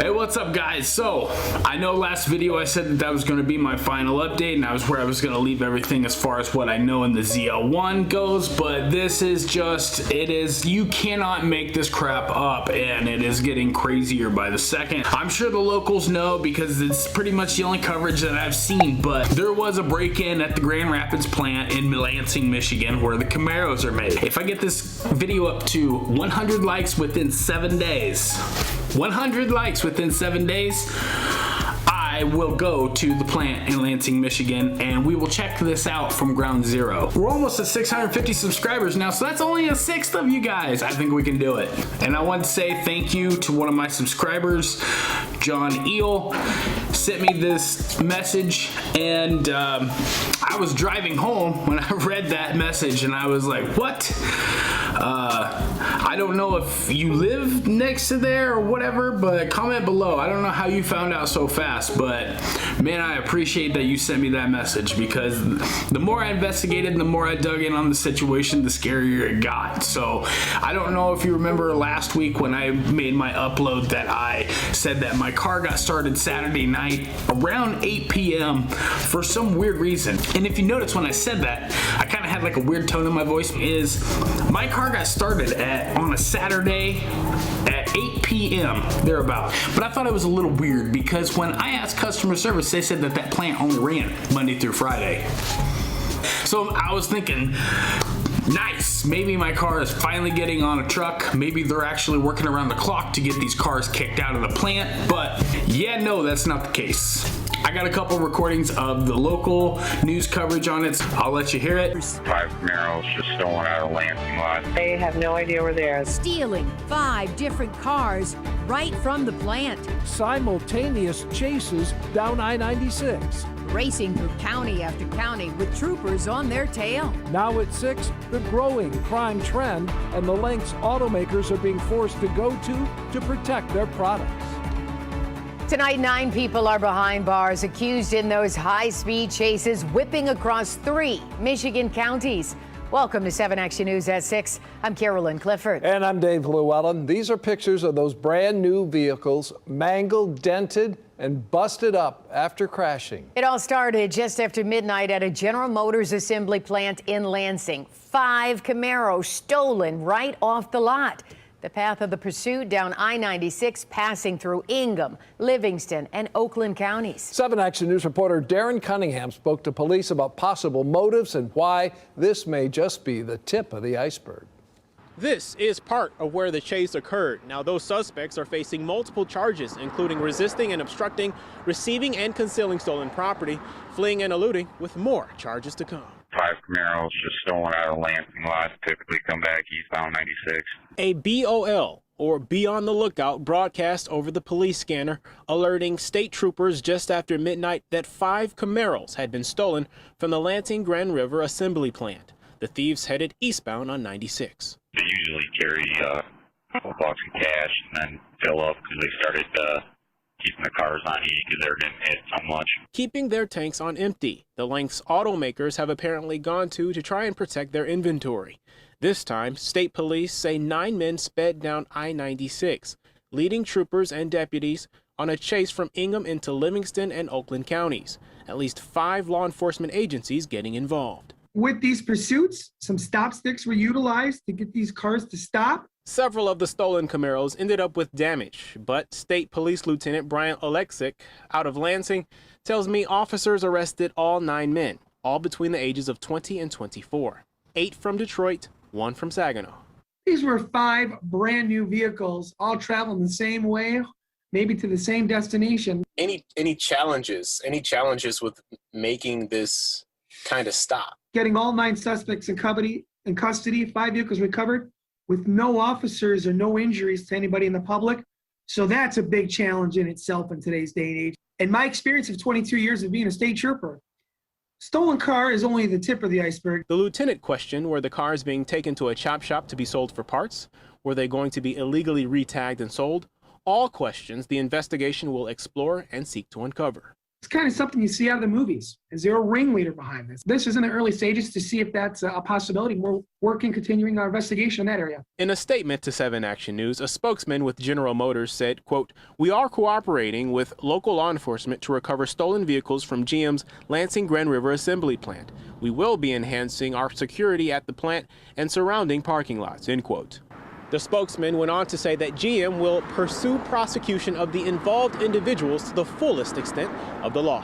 Hey, what's up guys? So I know last video I said that was going to be my final update and that was where I was going to leave everything as far as what I know in the ZL1 goes, but this is just, you cannot make this crap up, and it is getting crazier by the second. I'm sure the locals know because it's pretty much the only coverage that I've seen, but there was a break-in at the Grand Rapids plant in Lansing, Michigan where the Camaros are made. If I get this video up to 100 likes within 7 days, 100 likes within 7 days, I will go to the plant in Lansing, Michigan, and we will check this out from ground zero. We're almost at 650 subscribers now, so that's only a sixth of you guys. I think we can do it. And I want to say thank you to one of my subscribers, John Eel, sent me this message, and I was driving home when I read that message, and I was like, what? I don't know if you live next to there or whatever, but comment below. I don't know how you found out so fast, but man, I appreciate that you sent me that message, because the more I investigated, the more I dug in on the situation, the scarier it got. So I don't know if you remember last week when I made my upload that I said that my car got started Saturday night around 8 p.m. for some weird reason. And if you notice when I said that, I kind of had like a weird tone in my voice. My car got started on a Saturday at 8 p.m. thereabout. But I thought it was a little weird because when I asked customer service, they said that that plant only ran Monday through Friday. So I was thinking, nice, maybe my car is finally getting on a truck. Maybe they're actually working around the clock to get these cars kicked out of the plant. But yeah, no, that's not the case. I got a couple recordings of the local news coverage on it. I'll let you hear it. 5 Camaros just stolen out of Lansing lot. They have no idea where they are. Stealing 5 different cars right from the plant. Simultaneous chases down I-96. Racing through county after county with troopers on their tail. Now at 6, the growing crime trend and the lengths automakers are being forced to go to protect their products. Tonight, 9 people are behind bars accused in those high-speed chases whipping across 3 Michigan counties. Welcome to 7 Action News at 6. I'm Carolyn Clifford. And I'm Dave Llewellyn. These are pictures of those brand new vehicles mangled, dented, and busted up after crashing. It all started just after midnight at a General Motors assembly plant in Lansing. 5 Camaros stolen right off the lot. The path of the pursuit down I-96 passing through Ingham, Livingston, and Oakland counties. 7 Action News reporter Darren Cunningham spoke to police about possible motives and why this may just be the tip of the iceberg. This is part of where the chase occurred. Now, those suspects are facing multiple charges, including resisting and obstructing, receiving and concealing stolen property, fleeing and eluding, with more charges to come. 5 Camaros just stolen out of Lansing lot, typically come back eastbound 96. A BOL, or Be on the Lookout, broadcast over the police scanner, alerting state troopers just after midnight that 5 Camaros had been stolen from the Lansing Grand River assembly plant. The thieves headed eastbound on 96. They usually carry a couple bucks in cash and then fill up because they started keeping the cars on E because they were getting hit so much. Keeping their tanks on empty, the lengths automakers have apparently gone to try and protect their inventory. This time, state police say 9 men sped down I-96, leading troopers and deputies on a chase from Ingham into Livingston and Oakland counties. At least 5 law enforcement agencies getting involved. With these pursuits, some stop sticks were utilized to get these cars to stop. Several of the stolen Camaros ended up with damage, but State Police Lieutenant Brian Oleksick out of Lansing tells me officers arrested all 9 men, all between the ages of 20 and 24. 8 from Detroit, 1 from Saginaw. These were 5 brand new vehicles, all traveling the same way, maybe to the same destination. Any challenges with making this kind of stop? Getting all 9 suspects in custody, 5 vehicles recovered with no officers or no injuries to anybody in the public. So that's a big challenge in itself in today's day and age. In my experience of 22 years of being a state trooper, stolen car is only the tip of the iceberg. The lieutenant questioned, were the cars being taken to a chop shop to be sold for parts? Were they going to be illegally retagged and sold? All questions the investigation will explore and seek to uncover. It's kind of something you see out of the movies. Is there a ringleader behind this? This is in the early stages to see if that's a possibility. We're working, continuing our investigation in that area. In a statement to 7 Action News, a spokesman with General Motors said, quote, "We are cooperating with local law enforcement to recover stolen vehicles from GM's Lansing Grand River Assembly Plant. We will be enhancing our security at the plant and surrounding parking lots," end quote. The spokesman went on to say that GM will pursue prosecution of the involved individuals to the fullest extent of the law.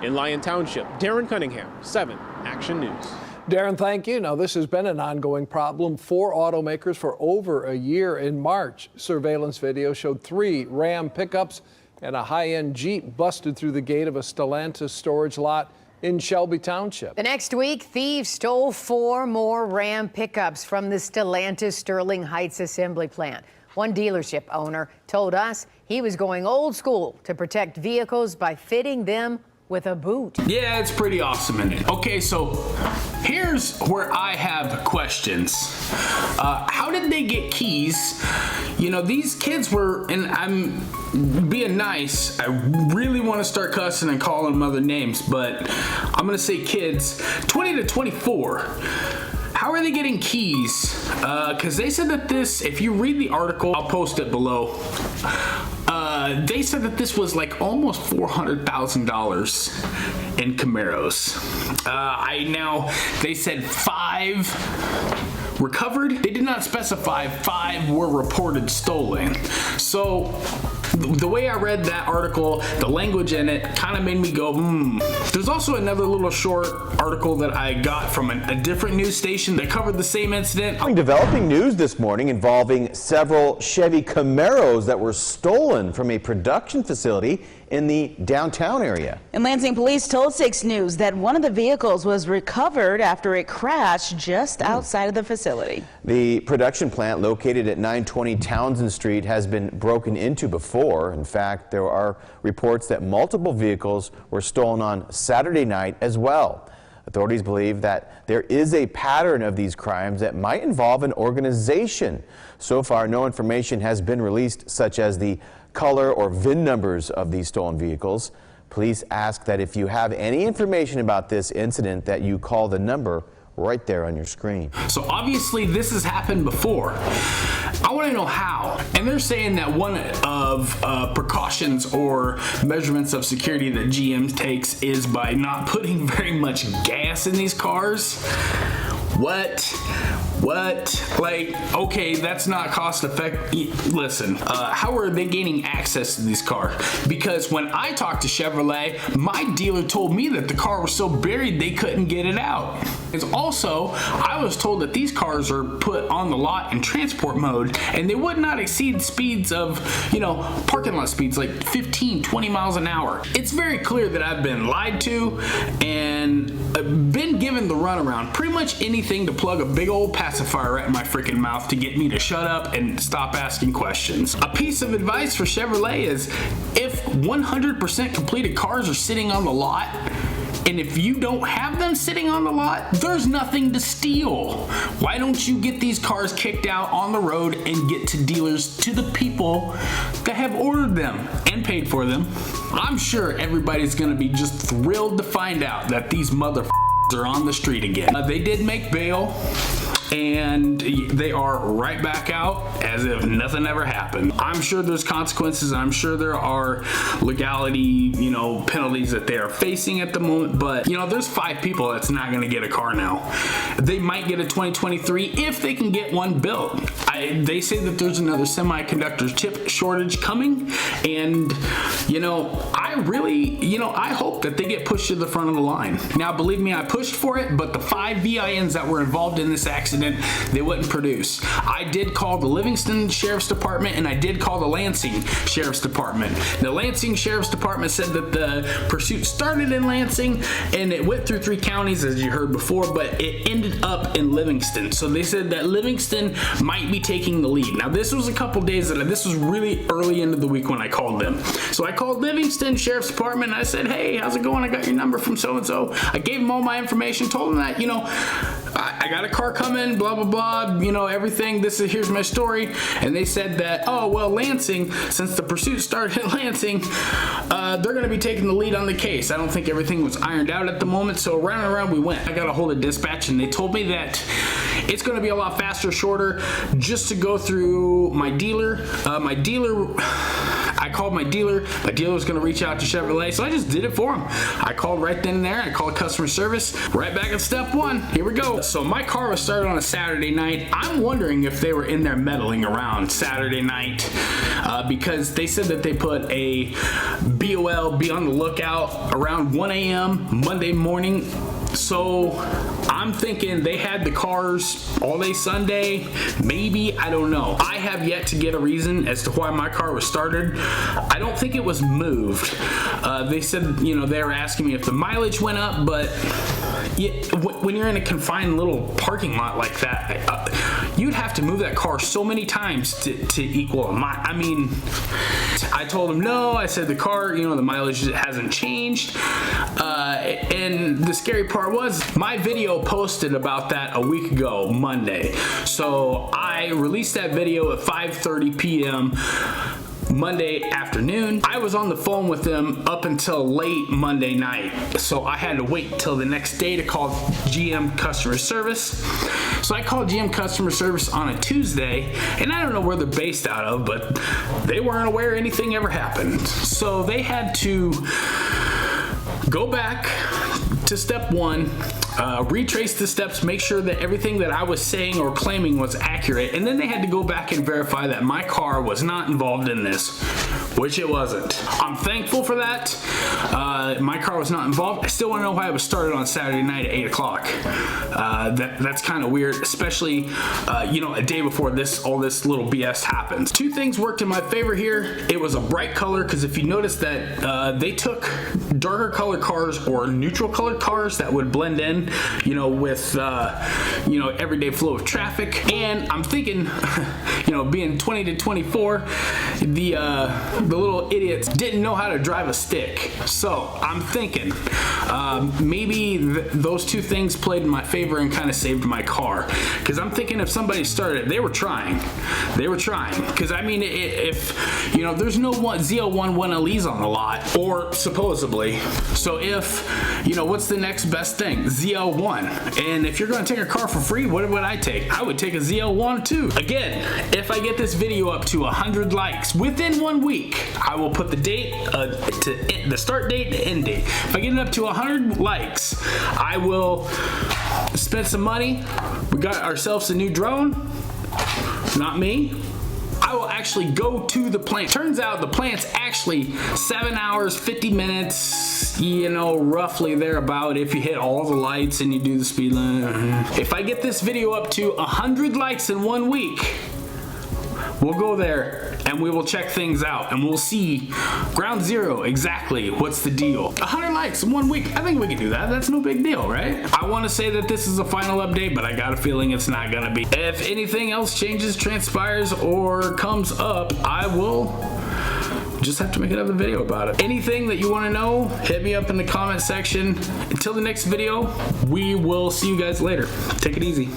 In Lyon Township, Darren Cunningham, 7 Action News. Darren, thank you. Now, this has been an ongoing problem for automakers for over a year. In March, surveillance video showed 3 Ram pickups and a high-end Jeep busted through the gate of a Stellantis storage lot in Shelby Township. The next week, thieves stole 4 more Ram pickups from the Stellantis Sterling Heights assembly plant. One dealership owner told us he was going old school to protect vehicles by fitting them with a boot. Yeah, it's pretty awesome in it. Okay, so here's where I have questions. How did they get keys? You know, these kids were, and I'm being nice, I really want to start cussing and calling them other names, but I'm going to say kids, 20 to 24. How are they getting keys? Because they said that this, if you read the article, I'll post it below. They said that this was like almost $400,000 in Camaros. They said 5 recovered. They did not specify 5 were reported stolen. So the way I read that article, the language in it kind of made me go, There's also another little short article that I got from a different news station that covered the same incident. Developing news this morning involving several Chevy Camaros that were stolen from a production facility in the downtown area. And Lansing police told 6 News that one of the vehicles was recovered after it crashed just outside of the facility. The production plant located at 920 Townsend Street has been broken into before. In fact, there are reports that multiple vehicles were stolen on Saturday night as well. Authorities believe that there is a pattern of these crimes that might involve an organization. So far, no information has been released, such as the color or VIN numbers of these stolen vehicles. Police ask that if you have any information about this incident, that you call the number right there on your screen. So obviously this has happened before. I want to know how. And they're saying that one of precautions or measurements of security that GM takes is by not putting very much gas in these cars. What? Like, okay, that's not cost effective. Listen, how are they gaining access to these cars? Because when I talked to Chevrolet, my dealer told me that the car was so buried they couldn't get it out. It's also, I was told that these cars are put on the lot in transport mode and they would not exceed speeds of, parking lot speeds like 15, 20 miles an hour. It's very clear that I've been lied to and been given the runaround. Pretty much anything to plug a big old pacifier right in my freaking mouth to get me to shut up and stop asking questions. A piece of advice for Chevrolet is if 100% completed cars are sitting on the lot, and if you don't have them sitting on the lot, there's nothing to steal. Why don't you get these cars kicked out on the road and get to dealers, to the people that have ordered them and paid for them? I'm sure everybody's gonna be just thrilled to find out that these motherfuckers are on the street again. They did make bail, and they are right back out as if nothing ever happened. I'm sure there's consequences. I'm sure there are legality, penalties that they are facing at the moment, but there's 5 people that's not going to get a car now. They might get a 2023 if they can get one built. They say that there's another semiconductor chip shortage coming, and I hope that they get pushed to the front of the line. Now, believe me, I pushed for it, but the 5 VINs that were involved in this accident, they wouldn't produce. I did call the Livingston Sheriff's Department and I did call the Lansing Sheriff's Department. The Lansing Sheriff's Department said that the pursuit started in Lansing and it went through 3 counties, as you heard before, but it ended up in Livingston. So they said that Livingston might be taking the lead. Now, this was a couple days this was really early into the week when I called them. So I called Livingston Sheriff's Department and I said, hey, how's it going? I got your number from so-and-so. I gave them all my information, told them that, I got a car coming, blah, blah, blah, you know, everything. Here's my story. And they said that, oh, well, Lansing, since the pursuit started at Lansing, they're going to be taking the lead on the case. I don't think everything was ironed out at the moment. So round and around we went. I got a hold of dispatch and they told me that it's going to be a lot faster, shorter, just to go through my dealer. I called my dealer. My dealer was going to reach out to Chevrolet, so I just did it for him. I called right then and there. I called customer service. Right back at step one. Here we go. So my car was started on a Saturday night. I'm wondering if they were in there meddling around Saturday night because they said that they put a BOL, be on the lookout, around 1 a.m. Monday morning. So I'm thinking they had the cars all day Sunday, maybe, I don't know. I have yet to get a reason as to why my car was started. I don't think it was moved. They said, you know, they were asking me if the mileage went up, but yeah, when you're in a confined little parking lot like that, you'd have to move that car so many times to equal a mile. I mean, I told him no. I said the car, you know, the mileage hasn't changed. And the scary part was my video posted about that a week ago, Monday. So I released that video at 5:30 p.m. Monday afternoon. I was on the phone with them up until late Monday night, so I had to wait till the next day to call GM customer service. So I called GM customer service on a Tuesday, and I don't know where they're based out of, but they weren't aware anything ever happened. So they had to go back to step one, retrace the steps, make sure that everything that I was saying or claiming was accurate, and then they had to go back and verify that my car was not involved in this, which it wasn't. I'm thankful for that. My car was not involved. I still want to know why it was started on Saturday night at 8 o'clock. That's kind of weird, especially you know, a day before all this little BS happens. Two things worked in my favor here. It was a bright color, because if you notice that they took darker colored cars or neutral colored cars that would blend in, you know, with you know, everyday flow of traffic. And I'm thinking, you know, being 20 to 24, the little idiots didn't know how to drive a stick. So I'm thinking maybe those two things played in my favor and kind of saved my car. Because I'm thinking if somebody started it, they were trying. Because I mean, if you know, there's no ZL1 1LEs on the lot, or supposedly. So if, you know, what's the next best thing? ZL1. And if you're going to take a car for free, what would I take? I would take a ZL1 too. Again, if I get this video up to 100 likes within 1 week, I will put the date the start date, the end date. If I get it up to 100 likes, I will spend some money. We got ourselves a new drone. Not me. I will actually go to the plant. Turns out the plant's actually 7 hours, 50 minutes, you know, roughly thereabout if you hit all the lights and you do the speed limit. If I get this video up to 100 likes in 1 week, we'll go there and we will check things out and we'll see ground zero exactly what's the deal. 100 likes in 1 week, I think we can do that. That's no big deal, right? I want to say that this is a final update, but I got a feeling it's not gonna be. If anything else changes, transpires, or comes up, I will just have to make another video about it. Anything that you want to know, hit me up in the comment section. Until the next video, we will see you guys later. Take it easy.